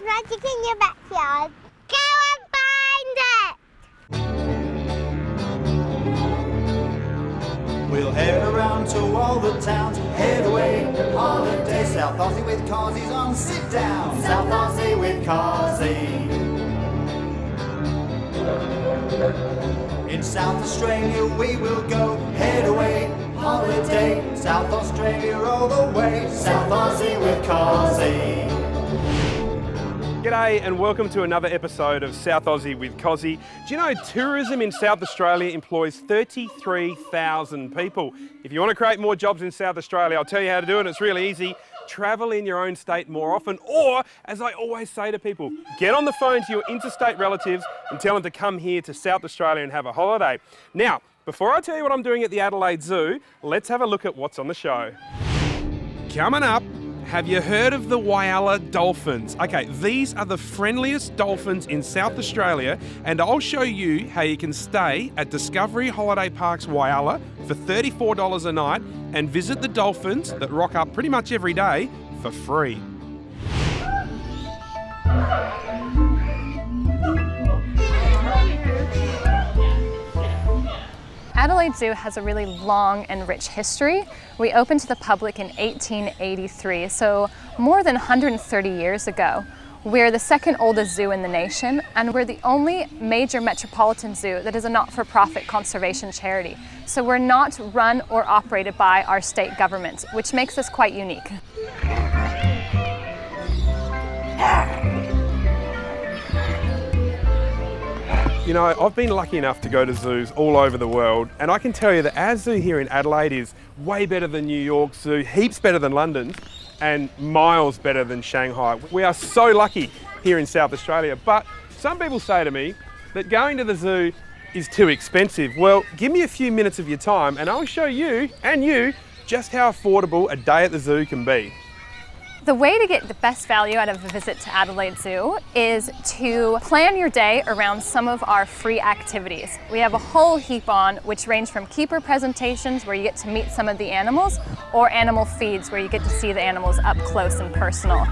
magic in your backyard. Go and find it! We'll head around to all the towns, head away, holiday. South Aussie with Cosi's on sit down. South Aussie with Cosi. In South Australia we will go, head away, holiday. South Australia all the way, South Aussie with Cosi. G'day and welcome to another episode of South Aussie with Cosi. Do you know tourism in South Australia employs 33,000 people? If you want to create more jobs in South Australia, I'll tell you how to do it. It's really easy. Travel in your own state more often, or, as I always say to people, get on the phone to your interstate relatives and tell them to come here to South Australia and have a holiday. Now, before I tell you what I'm doing at the Adelaide Zoo, let's have a look at what's on the show. Coming up, have you heard of the Whyalla dolphins? Okay, these are the friendliest dolphins in South Australia, and I'll show you how you can stay at Discovery Holiday Parks Whyalla for $34 a night and visit the dolphins that rock up pretty much every day for free. Adelaide Zoo has a really long and rich history. We opened to the public in 1883, so more than 130 years ago. We're the second oldest zoo in the nation, and we're the only major metropolitan zoo that is a not-for-profit conservation charity. So we're not run or operated by our state government, which makes us quite unique. You know, I've been lucky enough to go to zoos all over the world, and I can tell you that our zoo here in Adelaide is way better than New York Zoo, heaps better than London, and miles better than Shanghai. We are so lucky here in South Australia, but some people say to me that going to the zoo is too expensive. Well, give me a few minutes of your time and I'll show you and you just how affordable a day at the zoo can be. The way to get the best value out of a visit to Adelaide Zoo is to plan your day around some of our free activities. We have a whole heap on, which range from keeper presentations where you get to meet some of the animals, or animal feeds where you get to see the animals up close and personal.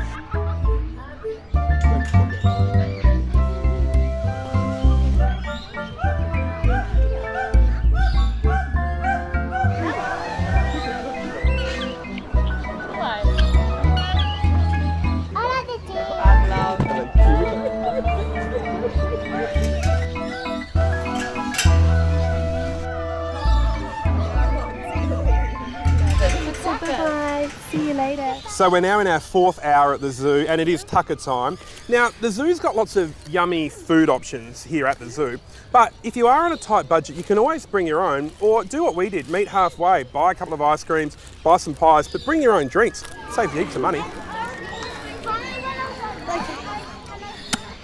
See you later. So we're now in our fourth hour at the zoo and it is tucker time. Now, the zoo's got lots of yummy food options here at the zoo, but if you are on a tight budget, you can always bring your own, or do what we did, meet halfway, buy a couple of ice creams, buy some pies, but bring your own drinks. Save you heaps of money.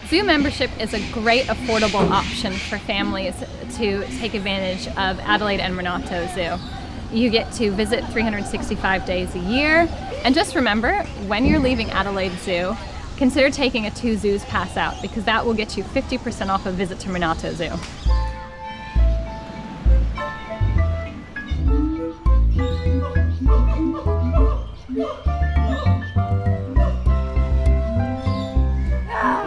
Zoo membership is a great affordable option for families to take advantage of Adelaide and Renato Zoo. You get to visit 365 days a year. And just remember, when you're leaving Adelaide Zoo, consider taking a 2 Zoos pass out, because that will get you 50% off a visit to Renato Zoo.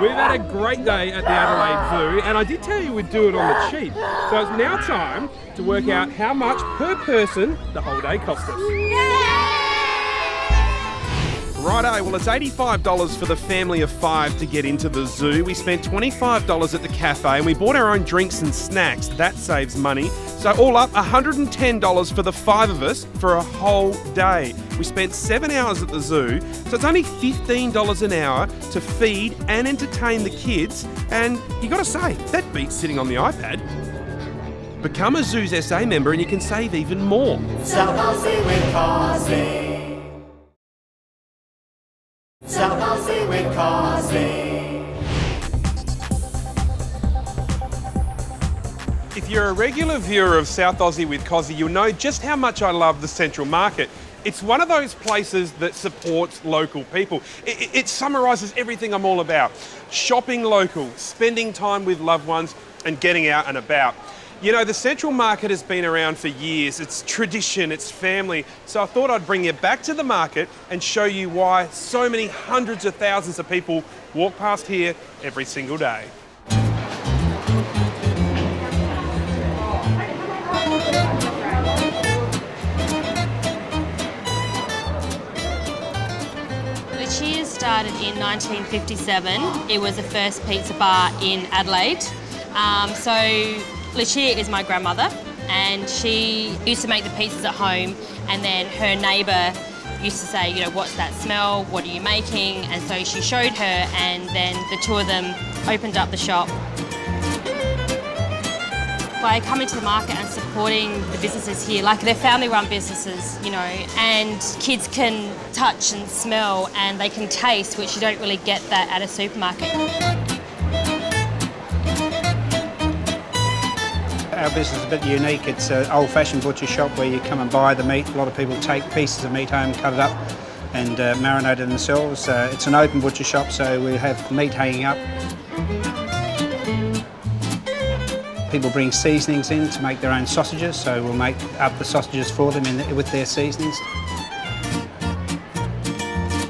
We've had a great day at the Adelaide Zoo, and I did tell you we'd do it on the cheap. So it's now time to work out how much per person the whole day cost us. Righto, well it's $85 for the family of 5 to get into the zoo. We spent $25 at the cafe and we bought our own drinks and snacks. That saves money. So all up, $110 for the 5 of us for a whole day. We spent 7 hours at the zoo, so it's only $15 an hour to feed and entertain the kids. And you gotta say, that beats sitting on the iPad. Become a Zoos SA member and you can save even more. South Aussie with Cosi. South Aussie with Cosi. If you're a regular viewer of South Aussie with Cosi, you'll know just how much I love the Central Market. It's one of those places that supports local people. It summarises everything I'm all about. Shopping local, spending time with loved ones, and getting out and about. You know, the Central Market has been around for years. It's tradition, it's family. So I thought I'd bring you back to the market and show you why so many hundreds of thousands of people walk past here every single day. Lucia started in 1957. It was the first pizza bar in Adelaide. So Lucia is my grandmother, and she used to make the pizzas at home, and then her neighbour used to say, you know, what's that smell? What are you making? And so she showed her, and then the two of them opened up the shop. By coming to the market and supporting the businesses here, like they're family-run businesses, you know, and kids can touch and smell and they can taste, which you don't really get that at a supermarket. Our business is a bit unique. It's an old-fashioned butcher shop where you come and buy the meat. A lot of people take pieces of meat home, cut it up and marinate it themselves. It's an open butcher shop, so we have meat hanging up. People bring seasonings in to make their own sausages, so we'll make up the sausages for them with their seasonings.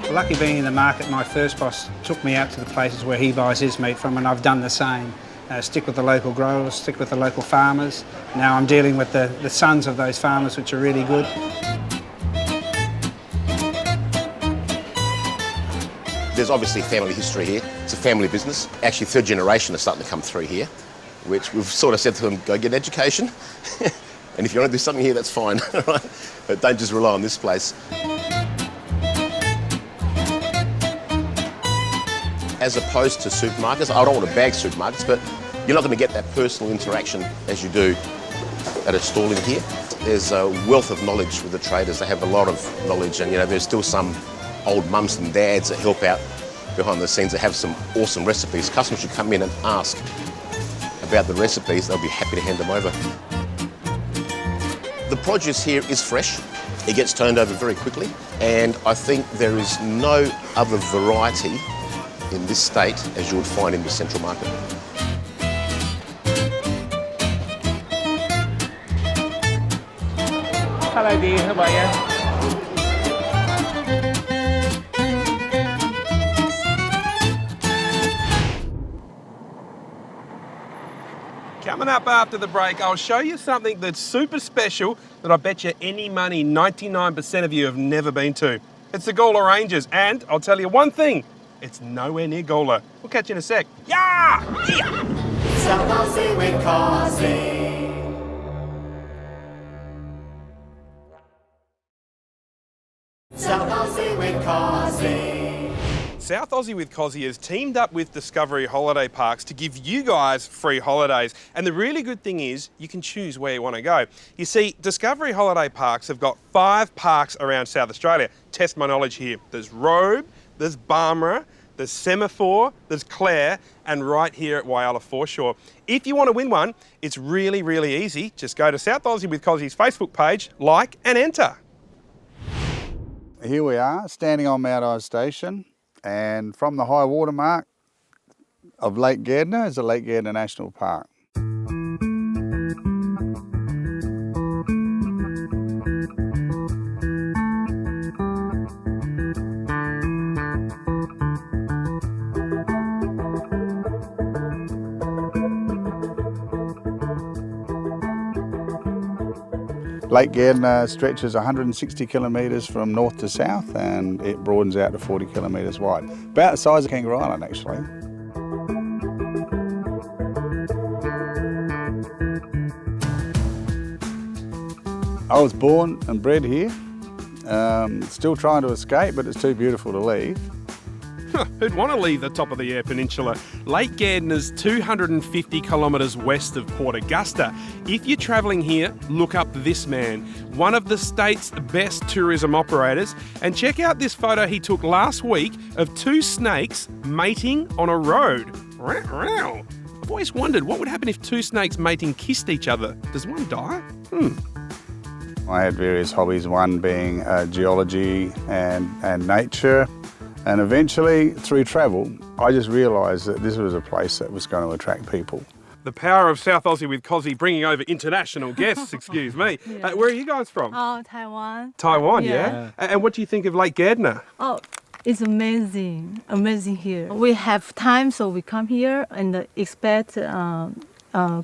Lucky being in the market, my first boss took me out to the places where he buys his meat from, and I've done the same. Stick with the local growers, stick with the local farmers. Now I'm dealing with the sons of those farmers, which are really good. There's obviously family history here. It's a family business. Actually, third generation is starting to come through here, which we've sort of said to them, go get an education. And if you want to do something here, that's fine, right? But don't just rely on this place. As opposed to supermarkets, I don't want to bag supermarkets, but you're not going to get that personal interaction as you do at a stall in here. There's a wealth of knowledge with the traders. They have a lot of knowledge, and you know, there's still some old mums and dads that help out behind the scenes that have some awesome recipes. Customers should come in and ask about the recipes. They'll be happy to hand them over. The produce here is fresh. It gets turned over very quickly, and I think there is no other variety in this state as you would find in the Central Market. Hello dear, how are you? Coming up after the break, I'll show you something that's super special that I bet you any money 99% of you have never been to. It's the Gawler Ranges, and I'll tell you one thing, it's nowhere near Gawler. We'll catch you in a sec. Yeah! South Aussie with Cosi. South Aussie with Cosi. South Aussie with Cosi has teamed up with Discovery Holiday Parks to give you guys free holidays. And the really good thing is you can choose where you want to go. You see, Discovery Holiday Parks have got 5 parks around South Australia. Test my knowledge here. There's Robe, there's Barmera, there's Semaphore, there's Clare, and right here at Whyalla Foreshore. If you want to win one, it's really, really easy. Just go to South Aussie with Cosi's Facebook page, like and enter. Here we are, standing on Mount Eyre Station, and from the high water mark of Lake Gardner is the Lake Gardner National Park. Lake Gardner stretches 160 kilometres from north to south, and it broadens out to 40 kilometres wide. About the size of Kangaroo Island, actually. I was born and bred here. Still trying to escape, but it's too beautiful to leave. Who'd want to leave the top of the Eyre Peninsula? Lake Gardner's 250 kilometres west of Port Augusta. If you're travelling here, look up this man, one of the state's best tourism operators, and check out this photo he took last week of 2 snakes mating on a road. I've always wondered what would happen if 2 snakes mating kissed each other. Does one die? I had various hobbies, one being geology and nature. And eventually, through travel, I just realised that this was a place that was going to attract people. The power of South Aussie with Cosi bringing over international guests, excuse me. Where are you guys from? Oh, Taiwan. Taiwan, yeah? And what do you think of Lake Gardner? Oh, it's amazing. Amazing here. We have time, so we come here and expect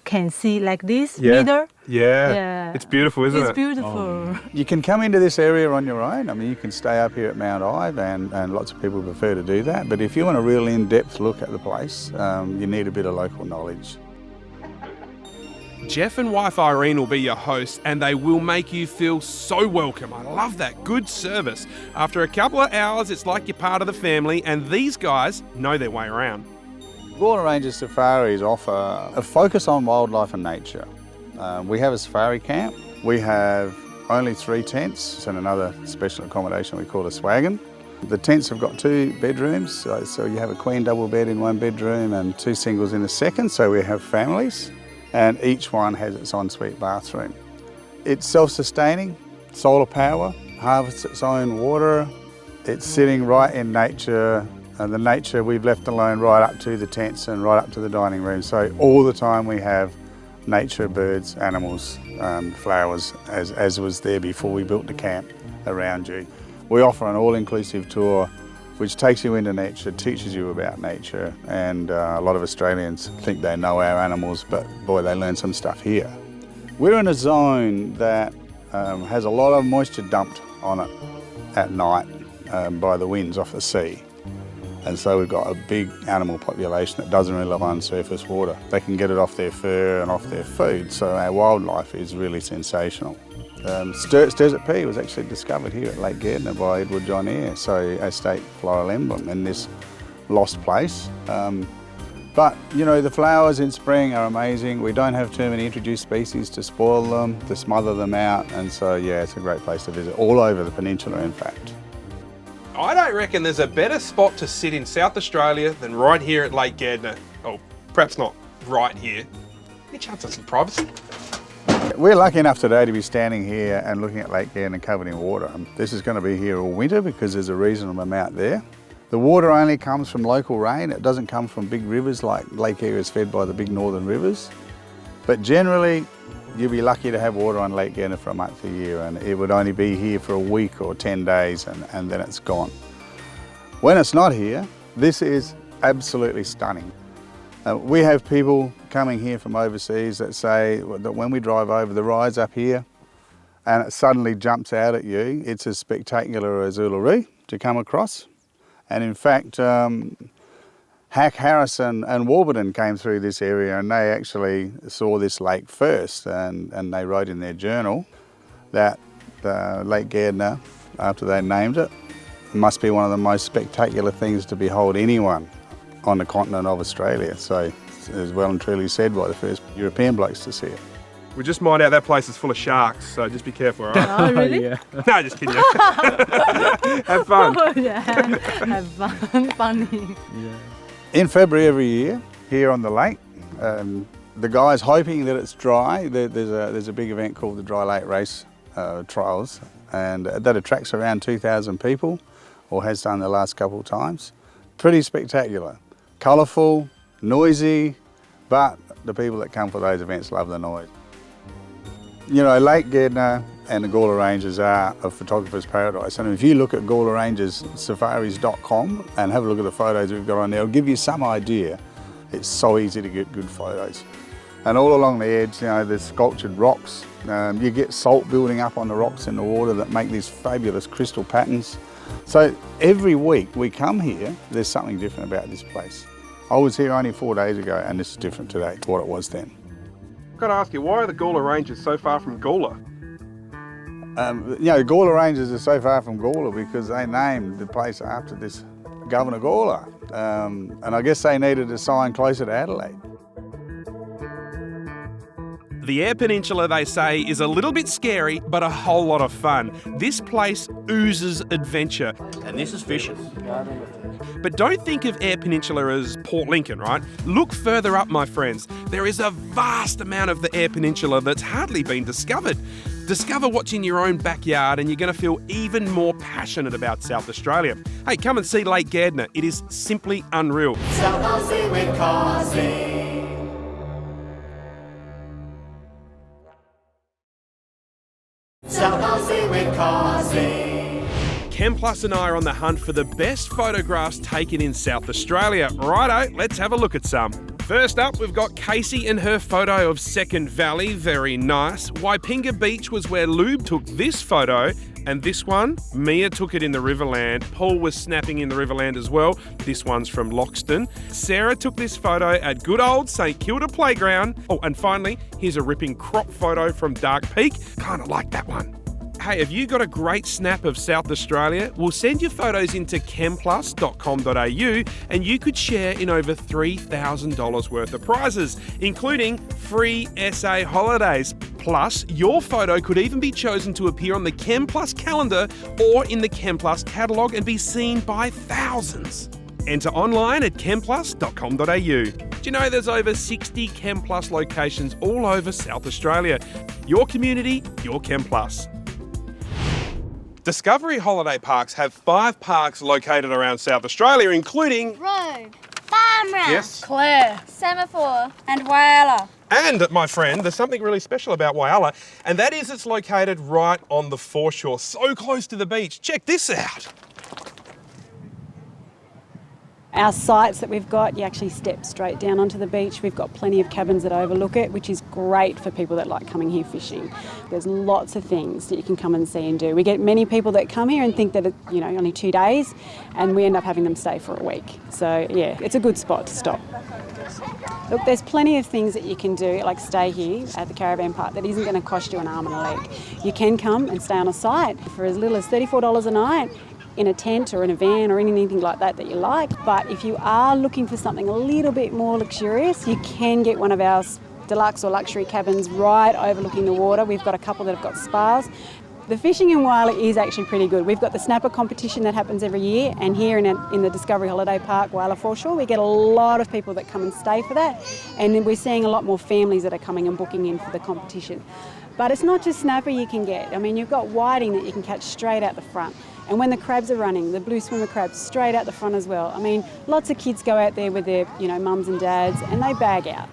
can see like this meter. Yeah. It's beautiful, isn't it? It's beautiful. You can come into this area on your own. I mean, you can stay up here at Mount Eyre, and lots of people prefer to do that. But if you want a real in-depth look at the place, you need a bit of local knowledge. Jeff and wife Irene will be your hosts, and they will make you feel so welcome. I love that. Good service. After a couple of hours, it's like you're part of the family, and these guys know their way around. Gawler Ranges safaris offer a focus on wildlife and nature. We have a safari camp. We have only 3 tents and another special accommodation we call a swagon. The tents have got 2 bedrooms, so you have a queen double bed in one bedroom and 2 singles in the second, so we have families, and each one has its ensuite bathroom. It's self-sustaining, solar power, harvests its own water. It's sitting right in nature, and the nature we've left alone right up to the tents and right up to the dining room. So all the time we have nature, birds, animals, flowers, as was there before we built the camp around you. We offer an all-inclusive tour which takes you into nature, teaches you about nature, and a lot of Australians think they know our animals, but boy, they learn some stuff here. We're in a zone that has a lot of moisture dumped on it at night by the winds off the sea. And so we've got a big animal population that doesn't rely on surface water. They can get it off their fur and off their food, so our wildlife is really sensational. Sturt's Desert Pea was actually discovered here at Lake Gardner by Edward John Eyre, so our state floral emblem in this lost place. But, you know, the flowers in spring are amazing. We don't have too many introduced species to spoil them, to smother them out, and so, yeah, it's a great place to visit, all over the peninsula, in fact. I don't reckon there's a better spot to sit in South Australia than right here at Lake Gardner. Oh, perhaps not right here. Any chance of some privacy? We're lucky enough today to be standing here and looking at Lake Gardner covered in water. This is going to be here all winter because there's a reasonable amount there. The water only comes from local rain. It doesn't come from big rivers like Lake Eyre is fed by the big northern rivers. But generally, you'll be lucky to have water on Lake Gardner for a month a year, and it would only be here for a week or 10 days and then it's gone. When it's not here, this is absolutely stunning. We have people coming here from overseas that say that when we drive over the rides up here and it suddenly jumps out at you, it's as spectacular as Uluru to come across. And in fact, Hack, Harrison and Warburton came through this area and they actually saw this lake first, and they wrote in their journal that Lake Gardner, after they named it, must be one of the most spectacular things to behold anyone on the continent of Australia. So it's well and truly said by the first European blokes to see it. We just mind out that place is full of sharks, so just be careful, all right? Oh, really? Yeah. No, just kidding. Have fun. Oh, yeah. Have fun. Funny. Yeah. In February every year, here on the lake, the guys hoping that it's dry, there's a big event called the Dry Lake Race Trials, and that attracts around 2,000 people, or has done the last couple of times. Pretty spectacular. Colourful, noisy, but the people that come for those events love the noise. You know, Lake Gardner and the Gawler Ranges are a photographer's paradise. And if you look at gawlerrangessafaris.com and have a look at the photos we've got on there, it'll give you some idea. It's so easy to get good photos. And all along the edge, you know, there's sculptured rocks. You get salt building up on the rocks in the water that make these fabulous crystal patterns. So every week we come here, there's something different about this place. I was here only 4 days ago and this is different today to what it was then. I've got to ask you, why are the Gawler Ranges so far from Gawler? You know, Gawler Ranges are so far from Gawler because they named the place after this Governor Gawler. And I guess they needed a sign closer to Adelaide. The Eyre Peninsula, they say, is a little bit scary, but a whole lot of fun. This place oozes adventure. And this is vicious. But don't think of Eyre Peninsula as Port Lincoln, right? Look further up, my friends. There is a vast amount of the Eyre Peninsula that's hardly been discovered. Discover what's in your own backyard and you're going to feel even more passionate about South Australia. Hey, come and see Lake Gardner. It is simply unreal. South Aussie with Cosi. Cosi. Ken Plus and I are on the hunt for the best photographs taken in South Australia. Righto, let's have a look at some. First up, we've got Casey and her photo of Second Valley. Very nice. Waipinga Beach was where Lube took this photo. And this one, Mia took it in the Riverland. Paul was snapping in the Riverland as well. This one's from Loxton. Sarah took this photo at good old St Kilda Playground. Oh, and finally, here's a ripping crop photo from Dark Peak. Kind of like that one. Hey, have you got a great snap of South Australia? We'll send your photos into chemplus.com.au and you could share in over $3,000 worth of prizes, including free SA holidays. Plus, your photo could even be chosen to appear on the Chem Plus calendar or in the Chem Plus catalogue and be seen by thousands. Enter online at chemplus.com.au. Do you know there's over 60 Chem Plus locations all over South Australia? Your community, your Chem Plus. Discovery Holiday Parks have 5 parks located around South Australia, including Road, Barbara, yes, Claire, Semaphore, and Whyalla. and my friend, there's something really special about Whyalla, and that is it's located right on the foreshore, so close to the beach. Check this out. Our sites that we've got, you actually step straight down onto the beach. We've got plenty of cabins that overlook it, which is great for people that like coming here fishing. There's lots of things that you can come and see and do. We get many people that come here and think that it's, only 2 days, and we end up having them stay for a week. So yeah, it's a good spot to stop. Look, there's plenty of things that you can do, like stay here at the caravan park, that isn't going to cost you an arm and a leg. You can come and stay on a site for as little as $34 a night, in a tent or in a van or anything like that you like. But if you are looking for something a little bit more luxurious, you can get one of our deluxe or luxury cabins right overlooking the water. We've got a couple that have got spas. The fishing in Whyalla is actually pretty good. We've got the snapper competition that happens every year, and here in the Discovery Holiday Park, Whyalla Foreshore, we get a lot of people that come and stay for that, and we're seeing a lot more families that are coming and booking in for the competition. But it's not just snapper you can get. I mean, you've got whiting that you can catch straight out the front. And when the crabs are running, the blue swimmer crabs straight out the front as well. I mean, lots of kids go out there with their, mums and dads, and they bag out.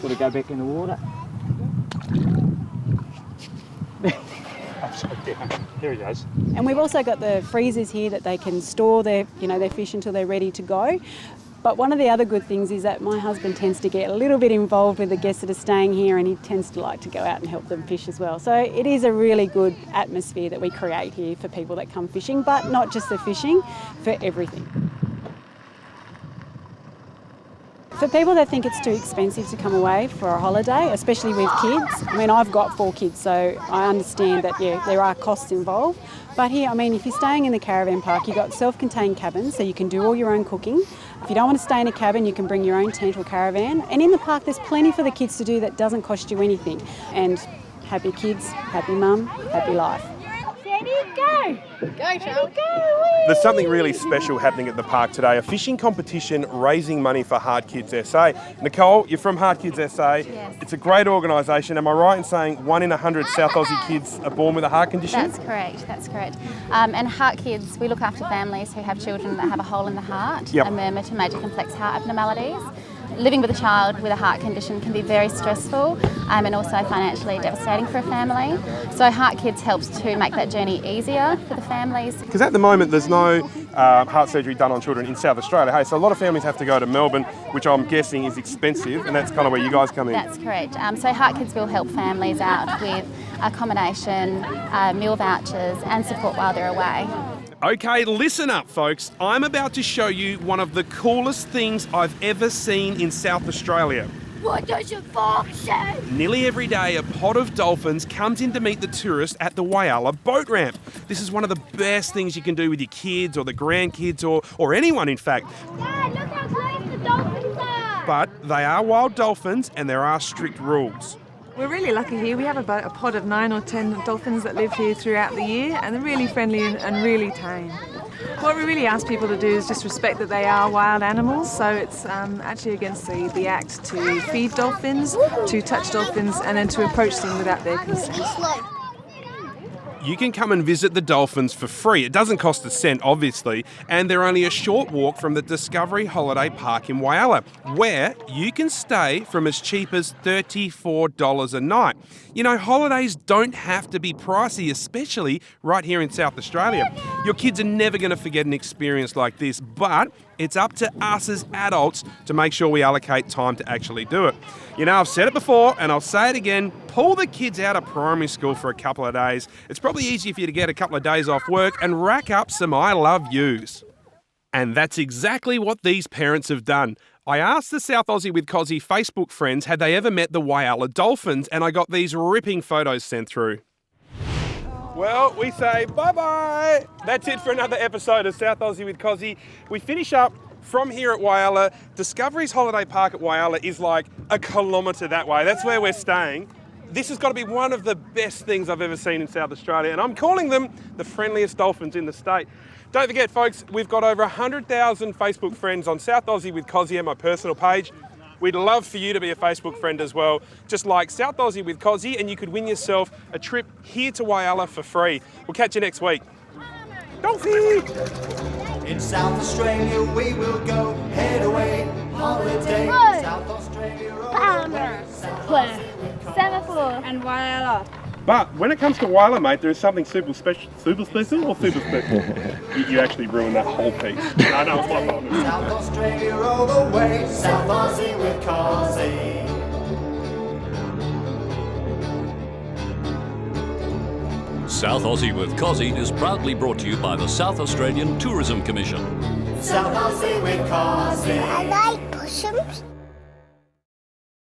Got to go back in the water. There he goes. And we've also got the freezers here that they can store their fish until they're ready to go. But one of the other good things is that my husband tends to get a little bit involved with the guests that are staying here, and he tends to like to go out and help them fish as well. So it is a really good atmosphere that we create here for people that come fishing, but not just the fishing, for everything. For people that think it's too expensive to come away for a holiday, especially with kids, I mean, I've got 4 kids, so I understand that, there are costs involved. But here, I mean, if you're staying in the caravan park, you've got self-contained cabins, so you can do all your own cooking. If you don't want to stay in a cabin, you can bring your own tent or caravan. And in the park, there's plenty for the kids to do that doesn't cost you anything. And happy kids, happy mum, happy life. Ready, go! Go, Charlie. There's something really special happening at the park today, a fishing competition raising money for Hard Kids SA. Nicole, you're from Hard Kids SA. Yes. It's a great organisation. Am I right in saying 1 in 100 South Aussie kids are born with a heart condition? That's correct. And Heart Kids, we look after families who have children that have a hole in the heart, Yep. a murmur to major complex heart abnormalities. Living with a child with a heart condition can be very stressful and also financially devastating for a family. So Heart Kids helps to make that journey easier for the families. Because at the moment there's no heart surgery done on children in South Australia. Hey, so a lot of families have to go to Melbourne, which I'm guessing is expensive, and that's kind of where you guys come in. That's correct. So Heart Kids will help families out with accommodation, meal vouchers and support while they're away. Okay, listen up, folks. I'm about to show you one of the coolest things I've ever seen in South Australia. What does your fox say? Nearly every day, a pod of dolphins comes in to meet the tourists at the Whyalla boat ramp. This is one of the best things you can do with your kids or the grandkids or anyone, in fact. Dad, look how close the dolphins are! But they are wild dolphins and there are strict rules. We're really lucky here. We have about a pod of 9 or 10 dolphins that live here throughout the year, and they're really friendly and really tame. What we really ask people to do is just respect that they are wild animals, so it's actually against the act to feed dolphins, to touch dolphins, and then to approach them without their consent. you can come and visit the dolphins for free. It doesn't cost a cent, obviously, and they're only a short walk from the Discovery Holiday Park in Whyalla, where you can stay from as cheap as $34 a night. You know, holidays don't have to be pricey, especially right here in South Australia. Your kids are never going to forget an experience like this, but it's up to us as adults to make sure we allocate time to actually do it. You know, I've said it before and I'll say it again, pull the kids out of primary school for a couple of days. It's probably easier for you to get a couple of days off work and rack up some I love yous. And that's exactly what these parents have done. I asked the South Aussie with Cosi Facebook friends had they ever met the Whyalla dolphins, and I got these ripping photos sent through. Well, we say bye-bye. That's it for another episode of South Aussie with Cosi. We finish up from here at Whyalla. Discovery's Holiday Park at Whyalla is like a kilometre that way. That's where we're staying. This has got to be one of the best things I've ever seen in South Australia, and I'm calling them the friendliest dolphins in the state. Don't forget, folks, we've got over 100,000 Facebook friends on South Aussie with Cosi and my personal page. We'd love for you to be a Facebook friend as well. Just like South Aussie with Cosi, and you could win yourself a trip here to Whyalla for free. We'll catch you next week. Dolphin! In South Australia we will go, head away, holiday. South Australia all the way. South Aussie with Cosi. Semaphore. And Whyalla. But when it comes to Whyalla, mate, there is something super special or super special? You actually ruined that whole piece. No, it's not wrong. South Australia all the way, South Aussie with Cosi. South Aussie with Cosi is proudly brought to you by the South Australian Tourism Commission. South Aussie with Cosi. I like possums.